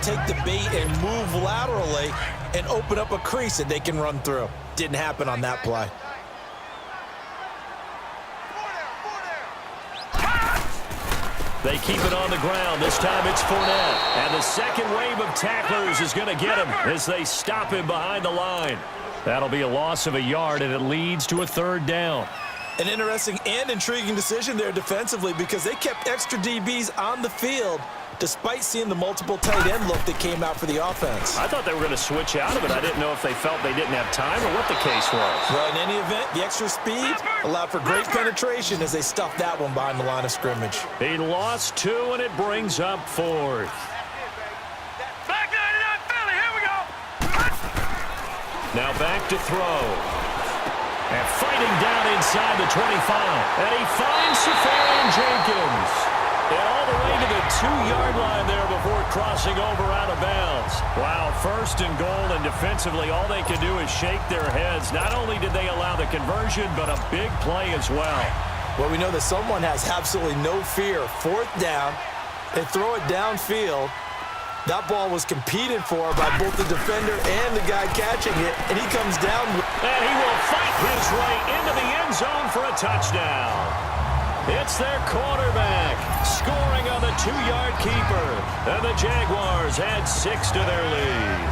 take the bait and move laterally and open up a crease that they can run through. Didn't happen on that play. They keep it on the ground. This time it's Fournette. And the second wave of tacklers is going to get him as they stop him behind the line. That'll be a loss of a yard, and it leads to a third down. An interesting and intriguing decision there defensively because they kept extra DBs on the field despite seeing the multiple tight end look that came out for the offense. I thought they were going to switch out of it. I didn't know if they felt they didn't have time or what the case was. Well, in any event, the extra speed allowed for great penetration as they stuffed that one behind the line of scrimmage. He lost 2, and it brings up 4th. Now back to throw. And fighting down inside the 25. And he finds Safarian Jenkins. And all the way to the 2-yard line there before crossing over out of bounds. Wow, 1st and goal, and defensively all they can do is shake their heads. Not only did they allow the conversion, but a big play as well. Well, we know that someone has absolutely no fear. 4th down, they throw it downfield. That ball was competed for by both the defender and the guy catching it, and he comes down. And he will fight his way into the end zone for a touchdown. It's their quarterback scoring on the 2-yard keeper, and the Jaguars add 6 to their lead.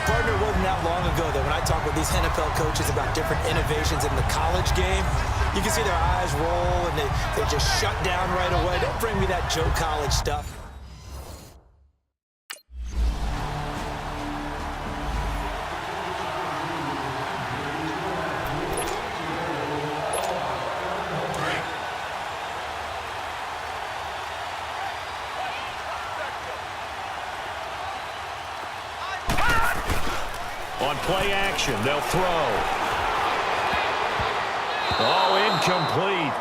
Partner, wasn't that long ago that when I talk with these NFL coaches about different innovations in the college game, you can see their eyes roll and they just shut down right away. Don't bring me that Joe College stuff. On play action, they'll throw. Oh, incomplete.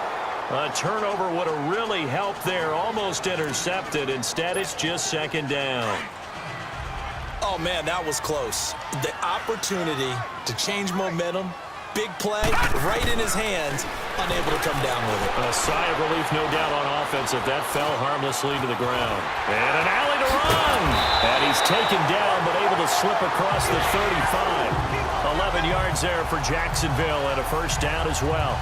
A turnover would have really helped there. Almost intercepted. Instead, it's just 2nd down. Oh, man, that was close. The opportunity to change momentum, big play, right in his hands, unable to come down with it. A sigh of relief, no doubt, on offense if that fell harmlessly to the ground. And an alley to run. And he's taken down, but able to slip across the 35. 11 yards there for Jacksonville, and a 1st down as well.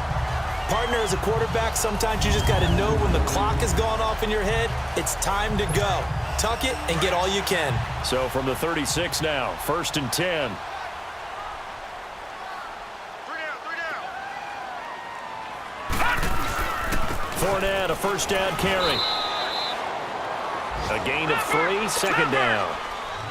Partner, as a quarterback, sometimes you just got to know when the clock has gone off in your head, it's time to go. Tuck it and get all you can. So from the 36 now, 1st and 10. Fournette, a 1st down carry. A gain of 3, 2nd down.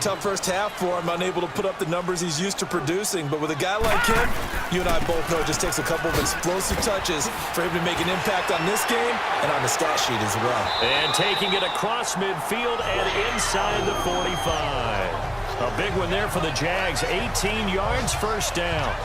Tough first half for him, unable to put up the numbers he's used to producing. But with a guy like him, you and I both know it just takes a couple of explosive touches for him to make an impact on this game and on the stat sheet as well. And taking it across midfield and inside the 45. A big one there for the Jags. 18 yards, 1st down.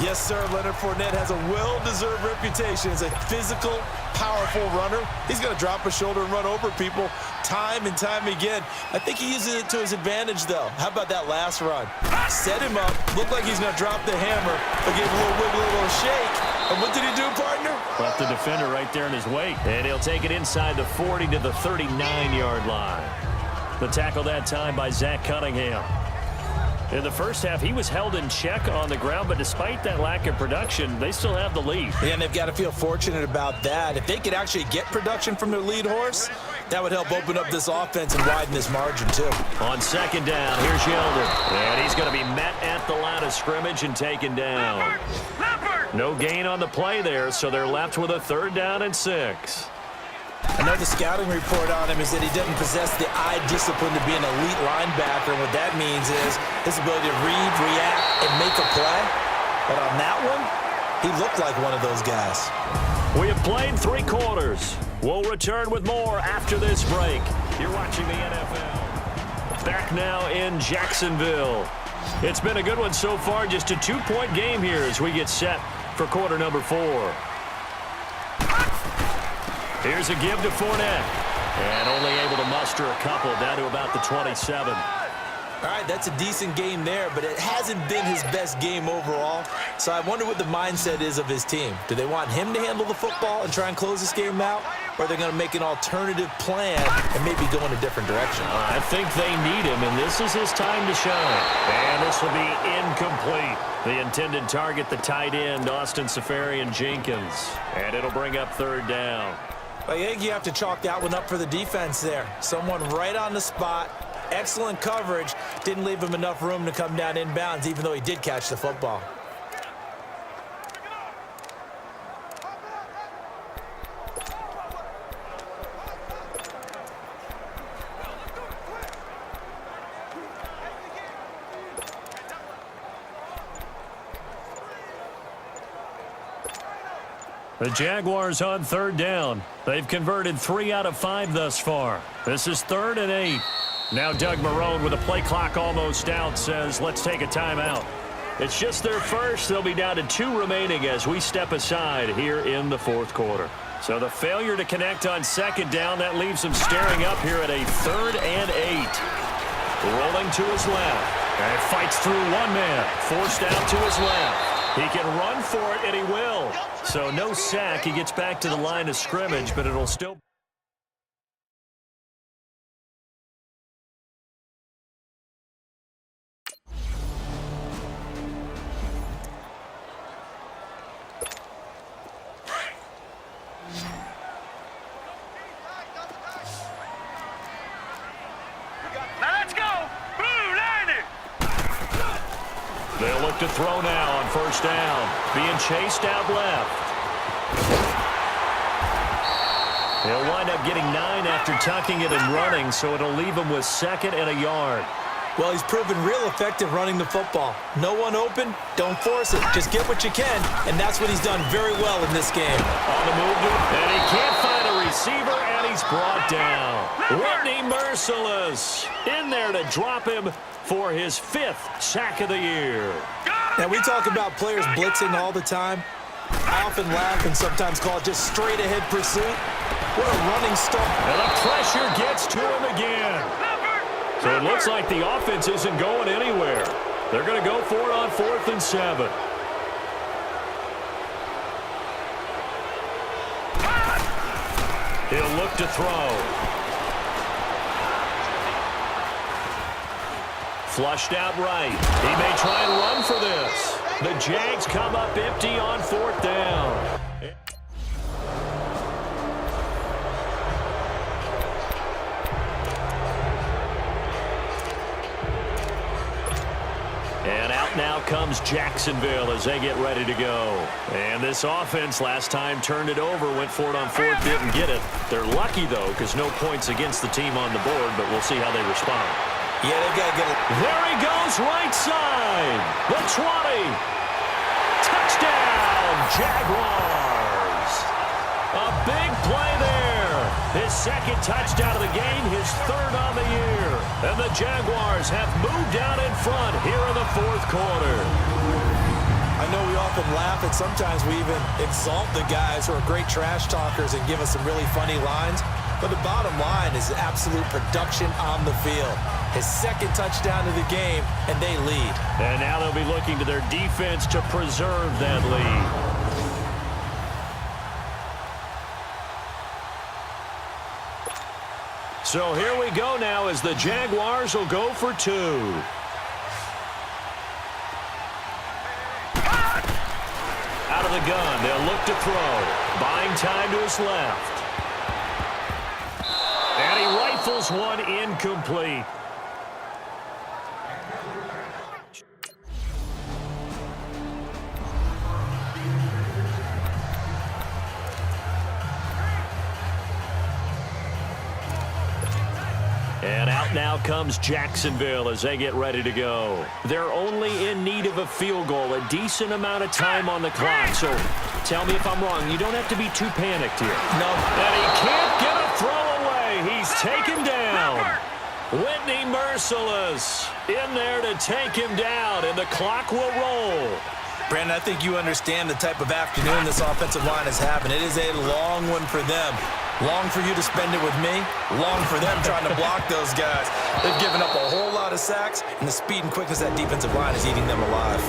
Yes, sir. Leonard Fournette has a well-deserved reputation as a physical, powerful runner. He's going to drop a shoulder and run over people time and time again. I think he uses it to his advantage, though. How about that last run? Set him up. Looked like he's going to drop the hammer, but gave a little wiggle, a little shake. And what did he do, partner? Left the defender right there in his wake. And he'll take it inside the 40 to the 39-yard line. The tackle that time by Zach Cunningham. In the 1st half, he was held in check on the ground, but despite that lack of production, they still have the lead. Yeah, and they've got to feel fortunate about that. If they could actually get production from their lead horse, that would help open up this offense and widen this margin, too. On 2nd down, here's Yeldon. And he's going to be met at the line of scrimmage and taken down. No gain on the play there, so they're left with a 3rd down and 6. I know the scouting report on him is that he doesn't possess the eye discipline to be an elite linebacker. And what that means is his ability to read, react, and make a play. But on that one, he looked like one of those guys. We have played 3 quarters. We'll return with more after this break. You're watching the NFL. Back now in Jacksonville. It's been a good one so far. Just a 2-point game here as we get set for quarter number 4. Here's a give to Fournette. And only able to muster a couple down to about the 27. All right, that's a decent game there, but it hasn't been his best game overall. So I wonder what the mindset is of his team. Do they want him to handle the football and try and close this game out? Or are they going to make an alternative plan and maybe go in a different direction? I think they need him, and this is his time to shine. And this will be incomplete. The intended target, the tight end, Austin Seferian-Jenkins. And it'll bring up third down. I think you have to chalk that one up for the defense there. Someone right on the spot. Excellent coverage. Didn't leave him enough room to come down inbounds, even though he did catch the football. The Jaguars on third down. They've converted 3 out of 5 thus far. This is 3rd and 8. Now Doug Marrone, with a play clock almost out, says, let's take a timeout. It's just their first. They'll be down to 2 remaining as we step aside here in the 4th quarter. So the failure to connect on 2nd down, that leaves him staring up here at a 3rd and 8. Rolling to his left. And fights through one man. Forced out to his left. He can run for it, and he will. So no sack. He gets back to the line of scrimmage, but it'll still... They'll look to throw now on 1st down. Being chased out left. He'll wind up getting 9 after tucking it and running, so it'll leave him with 2nd and a yard. Well, he's proven real effective running the football. No one open, don't force it. Just get what you can, and that's what he's done very well in this game. On the move, and he can't find a receiver, and he's brought down. Whitney Merciless in there to drop him for his 5th sack of the year. Now, we talk about players blitzing all the time. I often laugh and sometimes call it just straight-ahead pursuit. What a running start. And the pressure gets to him again. So it looks like the offense isn't going anywhere. They're going to go for it on 4th and 7. He'll look to throw. Flushed out right. He may try and run for this. The Jags come up empty on 4th down. And out now comes Jacksonville as they get ready to go. And this offense last time turned it over, went for it on 4th, didn't get it. They're lucky, though, because no points against the team on the board, but we'll see how they respond. Yeah, they've got to get it. There he goes, right side. The 20. Touchdown, Jaguars. A big play there. His 2nd touchdown of the game, his 3rd on the year. And the Jaguars have moved out in front here in the 4th quarter. I know we often laugh, and sometimes we even exalt the guys who are great trash talkers and give us some really funny lines. But the bottom line is absolute production on the field. His 2nd touchdown of the game, and they lead. And now they'll be looking to their defense to preserve that lead. So here we go now as the Jaguars will go for 2. Out of the gun, they'll look to throw. Buying time to his left. And he rifles one incomplete. And out now comes Jacksonville as they get ready to go. They're only in need of a field goal, a decent amount of time on the clock. So tell me if I'm wrong. You don't have to be too panicked here. No. And he can't get a throw away. He's taken down. Whitney Merciless in there to take him down, and the clock will roll. Brandon, I think you understand the type of afternoon this offensive line is having. It is a long one for them. Long for you to spend it with me. Long for them trying to block those guys. They've given up a whole lot of sacks, and the speed and quickness of that defensive line is eating them alive.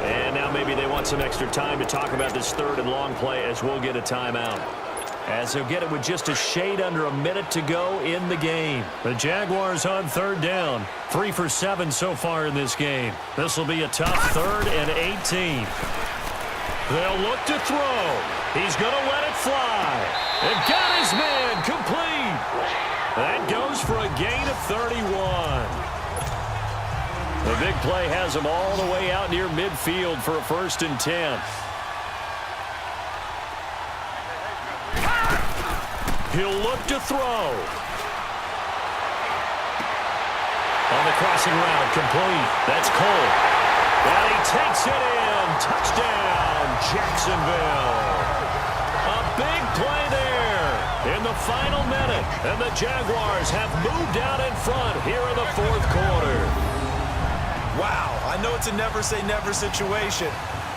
And now maybe they want some extra time to talk about this third and long play as we'll get a timeout. As they'll get it with just a shade under a minute to go in the game. The Jaguars on third down. 3 for 7 so far in this game. This will be a tough 3rd and 18. They'll look to throw. He's going to let it fly. And got his man complete. That goes for a gain of 31. The big play has him all the way out near midfield for a 1st and 10. He'll look to throw. On the crossing route, complete. That's Cole. And he takes it in. Touchdown, Jacksonville. A big play there in the final minute. And the Jaguars have moved out in front here in the 4th quarter. Wow, I know it's a never-say-never situation,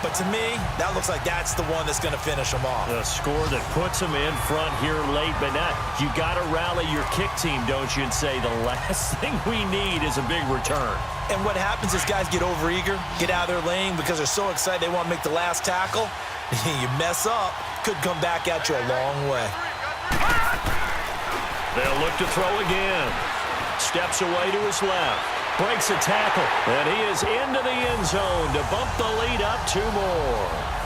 but to me, that looks like that's the one that's going to finish them off. A score that puts them in front here late, but not. You got to rally your kick team, don't you, and say the last thing we need is a big return. And what happens is guys get overeager, get out of their lane because they're so excited they want to make the last tackle. You mess up, could come back at you a long way. They'll look to throw again. Steps away to his left. Breaks a tackle, and he is into the end zone to bump the lead up 2 more.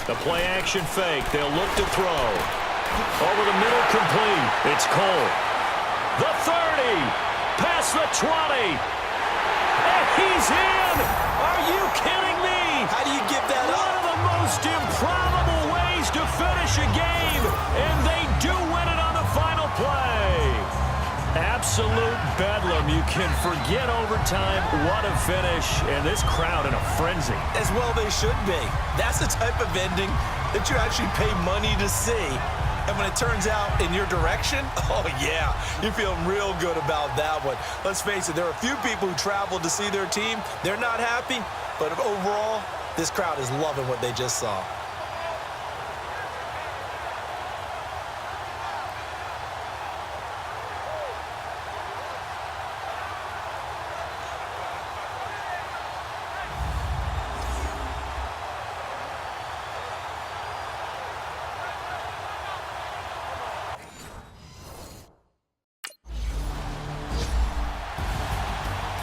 The play-action fake. They'll look to throw. Over the middle, complete. It's Cole. The 30. Past the 20. And he's in. Are you kidding me? How do you give that up? One of the most improbable ways to finish a game. And they do win it on the final play. Absolute bedlam. You can forget overtime. What a finish. And this crowd in a frenzy. As well they should be. That's the type of ending that you actually pay money to see. And when it turns out in your direction, oh yeah, you're feeling real good about that one. Let's face it, there are a few people who traveled to see their team. They're not happy, but overall, this crowd is loving what they just saw.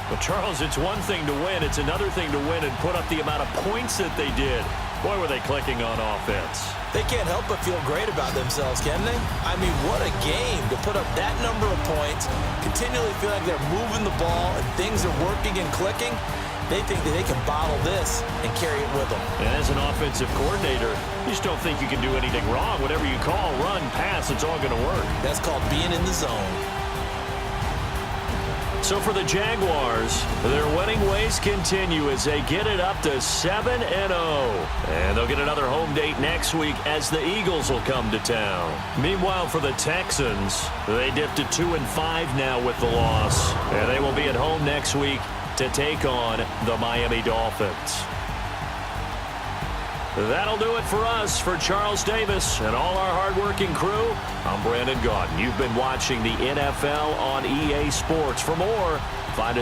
Well, Charles, it's one thing to win. It's another thing to win and put up the amount of points that they did. Boy, were they clicking on offense. They can't help but feel great about themselves, can they? I mean, what a game to put up that number of points, continually feel like they're moving the ball and things are working and clicking. They think that they can bottle this and carry it with them. And as an offensive coordinator, you just don't think you can do anything wrong. Whatever you call, run, pass, it's all going to work. That's called being in the zone. So for the Jaguars, their winning ways continue as they get it up to 7-0. And they'll get another home date next week as the Eagles will come to town. Meanwhile, for the Texans, they dipped to 2-5 now with the loss. And they will be at home next week to take on the Miami Dolphins. That'll do it for us. For Charles Davis and all our hardworking crew, I'm Brandon Gaudin. You've been watching the NFL on EA Sports. For more, find us